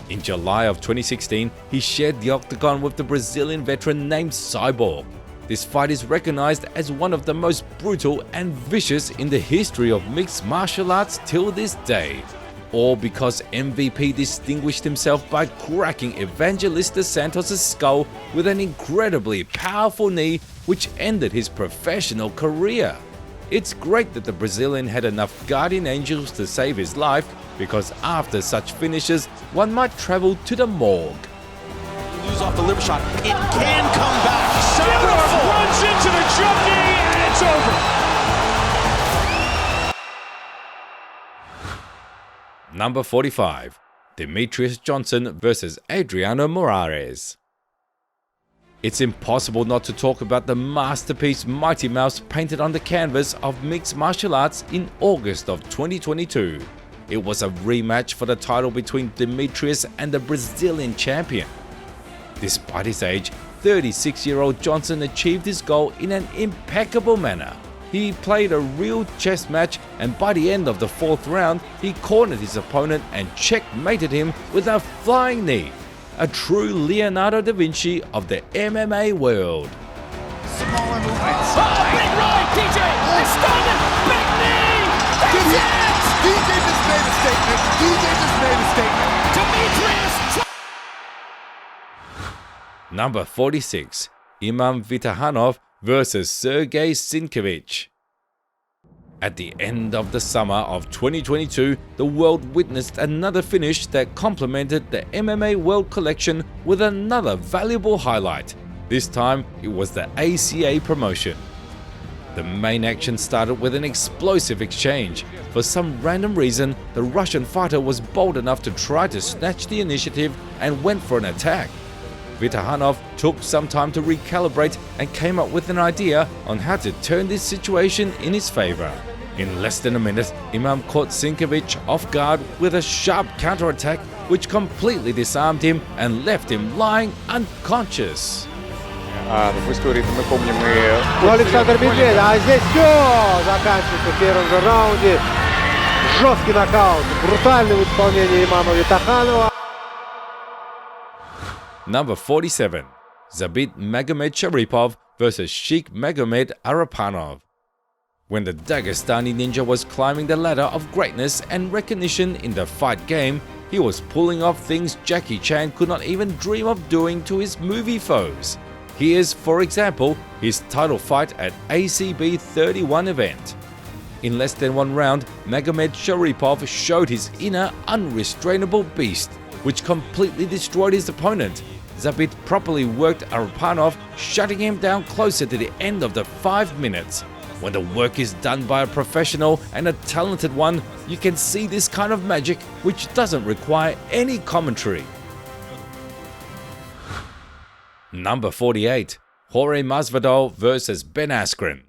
In July of 2016, he shared the octagon with the Brazilian veteran named Cyborg. This fight is recognized as one of the most brutal and vicious in the history of mixed martial arts till this day. All because MVP distinguished himself by cracking Evangelista Santos' skull with an incredibly powerful knee which ended his professional career. It's great that the Brazilian had enough guardian angels to save his life, because after such finishes, one might travel to the morgue. Lose off the liver shot. It can come back. Santos runs into the jump knee and it's over. Number 45. Demetrius Johnson versus Adriano Moraes. It's impossible not to talk about the masterpiece Mighty Mouse painted on the canvas of mixed martial arts in August of 2022. It was a rematch for the title between Demetrius and the Brazilian champion. Despite his age, 36-year-old Johnson achieved his goal in an impeccable manner. He played a real chess match, and by the end of the 4th round, he cornered his opponent and checkmated him with a flying knee. A true Leonardo da Vinci of the MMA world. Smaller movements. Big right, DJ! It's done! Big knee! That's it! DJ just made a statement. DJ just made a statement. Demetrius! Number 46. Imam Vitahanov versus Sergey Sinkiewicz. At the end of the summer of 2022, the world witnessed another finish that complemented the MMA World Collection with another valuable highlight. This time, it was the ACA promotion. The main action started with an explosive exchange. For some random reason, the Russian fighter was bold enough to try to snatch the initiative and went for an attack. Vitahanov took some time to recalibrate and came up with an idea on how to turn this situation in his favor. In less than a minute, Imam caught Sinkiewicz off guard with a sharp counterattack which completely disarmed him and left him lying unconscious. В истории мы помним и... Александр Медведев, а здесь все заканчивается в первом же раунде. Жесткий нокаут, брутальное исполнение имама Витаханова. Number 47. Zabit Magomed Sharipov versus Sheikh Magomed Arapanov. When the Dagestani ninja was climbing the ladder of greatness and recognition in the fight game, he was pulling off things Jackie Chan could not even dream of doing to his movie foes. Here's, for example, his title fight at ACB 31 event. In less than one round, Magomed Sharipov showed his inner unrestrainable beast, which completely destroyed his opponent. Zabit properly worked Kharitonov, shutting him down closer to the end of the 5 minutes. When the work is done by a professional and a talented one, you can see this kind of magic which doesn't require any commentary. Number 48. Jorge Masvidal vs Ben Askren.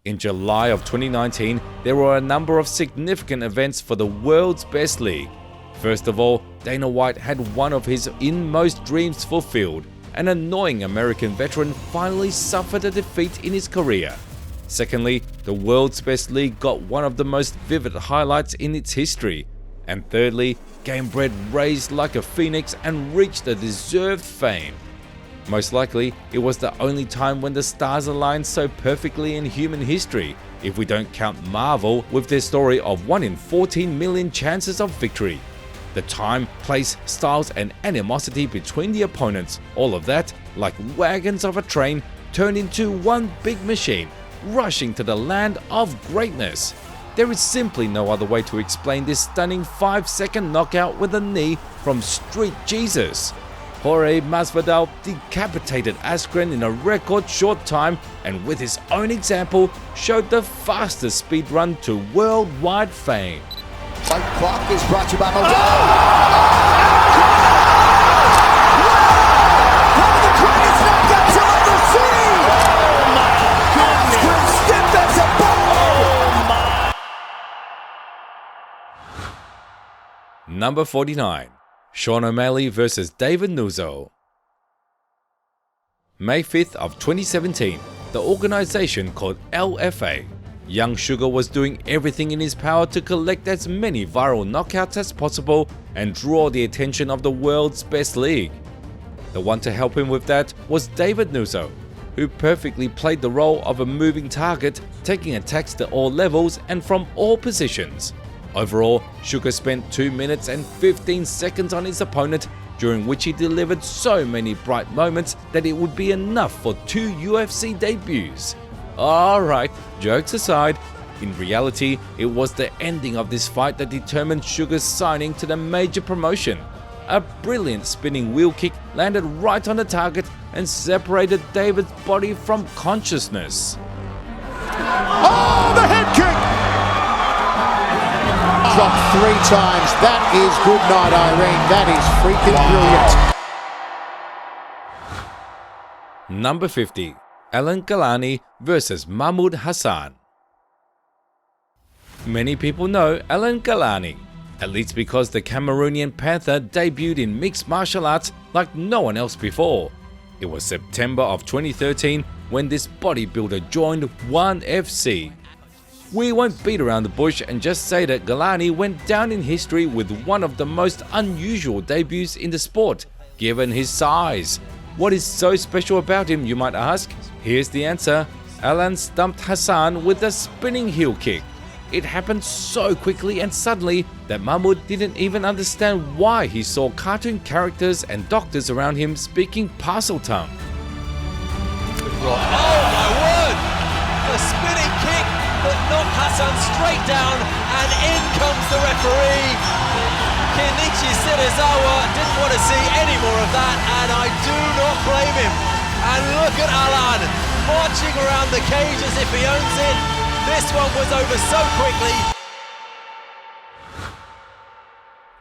In July of 2019, there were a number of significant events for the world's best league. First of all, Dana White had one of his inmost dreams fulfilled. An annoying American veteran finally suffered a defeat in his career. Secondly, the world's best league got one of the most vivid highlights in its history. And thirdly, Garbrandt raised like a phoenix and reached a deserved fame. Most likely, it was the only time when the stars aligned so perfectly in human history, if we don't count Marvel with their story of 1 in 14 million chances of victory. The time, place, styles and animosity between the opponents, all of that, like wagons of a train, turned into one big machine, rushing to the land of greatness. There is simply no other way to explain this stunning 5-second knockout with a knee from Street Jesus. Jorge Masvidal decapitated Askren in a record short time and with his own example showed the fastest speed run to worldwide fame. Fight clock is brought to you by Modelo. One of the greatest knockouts you'll ever see! Askren stiff as a bone! Number 49. Sean O'Malley vs David Nuzzo. May 5th of 2017, the organization called LFA. Young Sugar was doing everything in his power to collect as many viral knockouts as possible and draw the attention of the world's best league. The one to help him with that was David Nuzzo, who perfectly played the role of a moving target, taking attacks to all levels and from all positions. Overall, Sugar spent 2 minutes and 15 seconds on his opponent, during which he delivered so many bright moments that it would be enough for 2 UFC debuts. Alright, jokes aside, in reality, it was the ending of this fight that determined Sugar's signing to the major promotion. A brilliant spinning wheel kick landed right on the target and separated David's body from consciousness. Oh, the head kick! Dropped 3 times. That is good night, Irene. That is freaking brilliant. Number 50. Alan Galani vs Mahmoud Hassan. Many people know Alan Galani, at least because the Cameroonian Panther debuted in mixed martial arts like no one else before. It was September of 2013 when this bodybuilder joined ONE FC. We won't beat around the bush and just say that Galani went down in history with one of the most unusual debuts in the sport, given his size. What is so special about him, you might ask? Here's the answer. Alan stumped Hassan with a spinning heel kick. It happened so quickly and suddenly that Mahmoud didn't even understand why he saw cartoon characters and doctors around him speaking Parseltongue. Oh my word! A spinning kick that knocked Hassan straight down, and in comes the referee. Kenichi Serizawa didn't want to see any more of that, and I do not blame him. And look at Alan, marching around the cage as if he owns it. This one was over so quickly.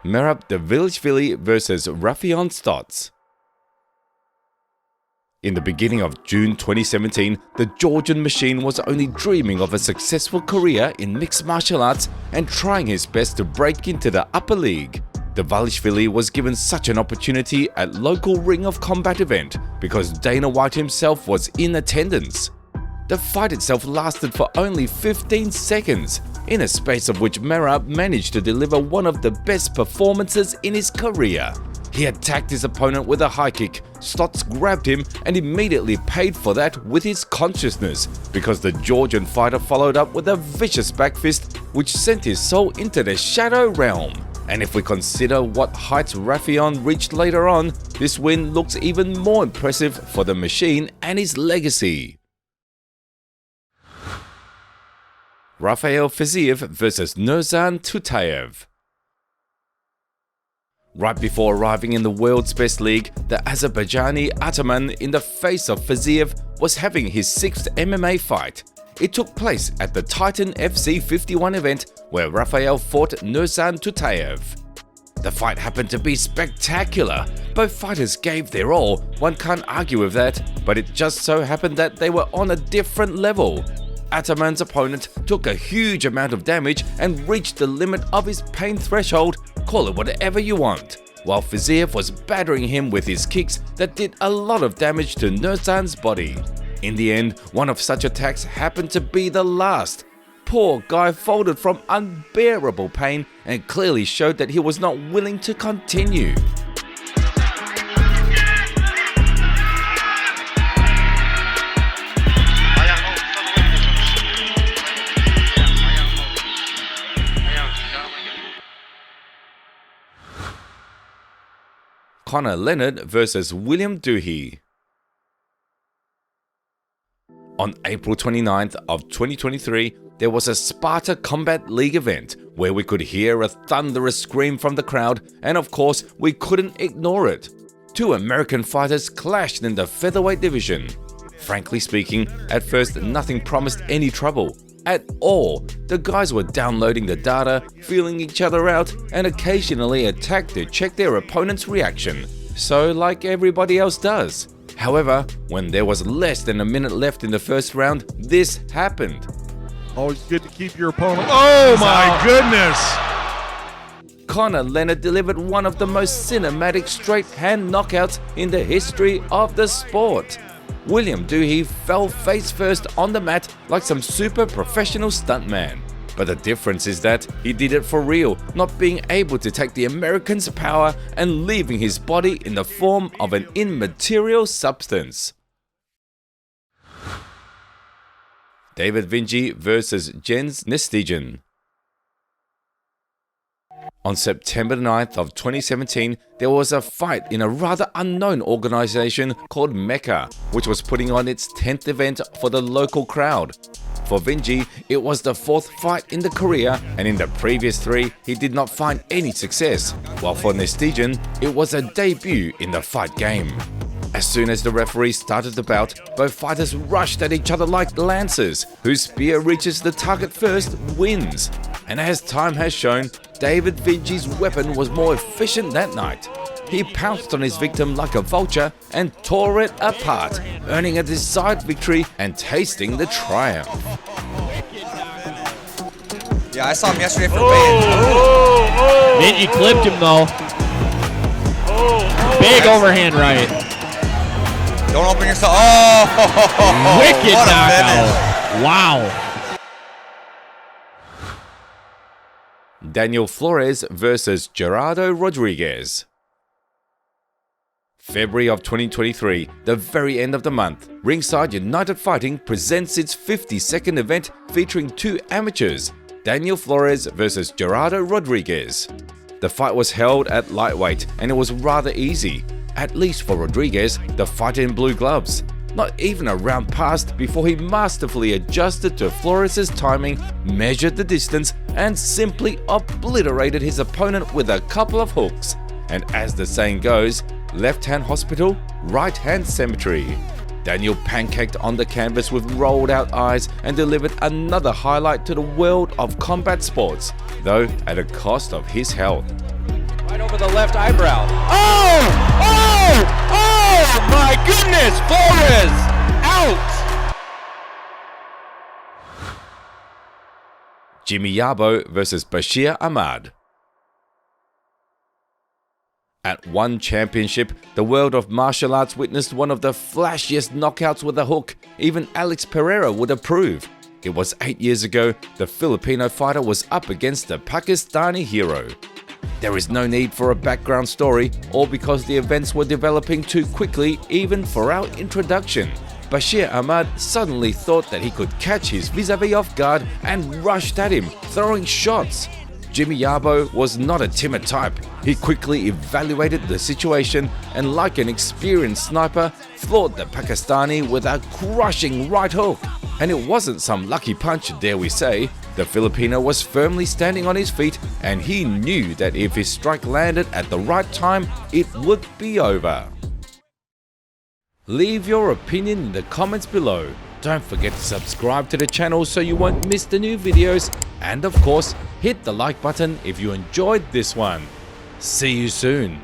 Merab Dvalishvili vs Rafion Stotts. In the beginning of June 2017, the Georgian machine was only dreaming of a successful career in mixed martial arts and trying his best to break into the upper league. Dvalishvili was given such an opportunity at local Ring of Combat event because Dana White himself was in attendance. The fight itself lasted for only 15 seconds, in a space of which Merab managed to deliver one of the best performances in his career. He attacked his opponent with a high kick. Stotts grabbed him and immediately paid for that with his consciousness, because the Georgian fighter followed up with a vicious back fist which sent his soul into the shadow realm. And if we consider what heights Rafion reached later on, this win looks even more impressive for the machine and his legacy. Rafael Fiziev vs Nurzan Tutayev. Right before arriving in the world's best league, the Azerbaijani Ataman in the face of Fiziev was having his 6th MMA fight. It took place at the Titan FC 51 event where Rafael fought Nurzan Tutayev. The fight happened to be spectacular. Both fighters gave their all, one can't argue with that, but it just so happened that they were on a different level. Ataman's opponent took a huge amount of damage and reached the limit of his pain threshold, call it whatever you want, while Fiziev was battering him with his kicks that did a lot of damage to Nurzan's body. In the end, one of such attacks happened to be the last. Poor guy folded from unbearable pain and clearly showed that he was not willing to continue. Conor Leonard vs William Doohy. On April 29th of 2023, there was a Sparta Combat League event where we could hear a thunderous scream from the crowd, and of course we couldn't ignore it. Two American fighters clashed in the featherweight division. Frankly speaking, at first nothing promised any trouble at all. The guys were downloading the data, feeling each other out, and occasionally attacked to check their opponent's reaction. So like everybody else does. However, when there was less than a minute left in the first round, this happened. Always good to keep your opponent. Oh my goodness! Conor Leonard delivered one of the most cinematic straight hand knockouts in the history of the sport. William Doohy fell face first on the mat like some super professional stuntman. But the difference is that he did it for real, not being able to take the American's power and leaving his body in the form of an immaterial substance. David Vinci vs Jen Nan. On September 9th of 2017, there was a fight in a rather unknown organization called Mecca, which was putting on its 10th event for the local crowd. For Vinci, it was the 4th fight in the career, and in the previous 3, he did not find any success, while for Nestigen, it was a debut in the fight game. As soon as the referee started the bout, both fighters rushed at each other like lancers. Whose spear reaches the target first wins. And as time has shown, David Vinci's weapon was more efficient that night. He pounced on his victim like a vulture and tore it apart, earning a decisive victory and tasting the triumph. Yeah, I saw him yesterday for weigh-in. Vinci clipped him though. Big overhand right. Don't open yourself. Oh! Wicked what a knockout. finish. Wow. Daniel Flores vs Gerardo Rodriguez. February of 2023, the very end of the month, Ringside United Fighting presents its 52nd event featuring two amateurs, Daniel Flores vs Gerardo Rodriguez. The fight was held at lightweight and it was rather easy, at least for Rodriguez, the fighter in blue gloves. Not even a round passed before he masterfully adjusted to Flores' timing, measured the distance, and simply obliterated his opponent with a couple of hooks. And as the saying goes, left hand hospital, right hand cemetery. Daniel pancaked on the canvas with rolled out eyes and delivered another highlight to the world of combat sports, though at a cost of his health. Right over the left eyebrow. Oh my goodness, Flores out. Jimmy Yabo vs Bashir Ahmad. At one championship, the world of martial arts witnessed one of the flashiest knockouts with a hook even Alex Pereira would approve. It was 8 years ago, the Filipino fighter was up against the Pakistani hero. There is no need for a background story, or because the events were developing too quickly even for our introduction. Bashir Ahmad suddenly thought that he could catch his vis-a-vis off guard and rushed at him, throwing shots. Jimmy Yabo was not a timid type. He quickly evaluated the situation and, like an experienced sniper, floored the Pakistani with a crushing right hook. And it wasn't some lucky punch, dare we say. The Filipino was firmly standing on his feet, and he knew that if his strike landed at the right time, it would be over. Leave your opinion in the comments below. Don't forget to subscribe to the channel so you won't miss the new videos, and of course, hit the like button if you enjoyed this one. See you soon.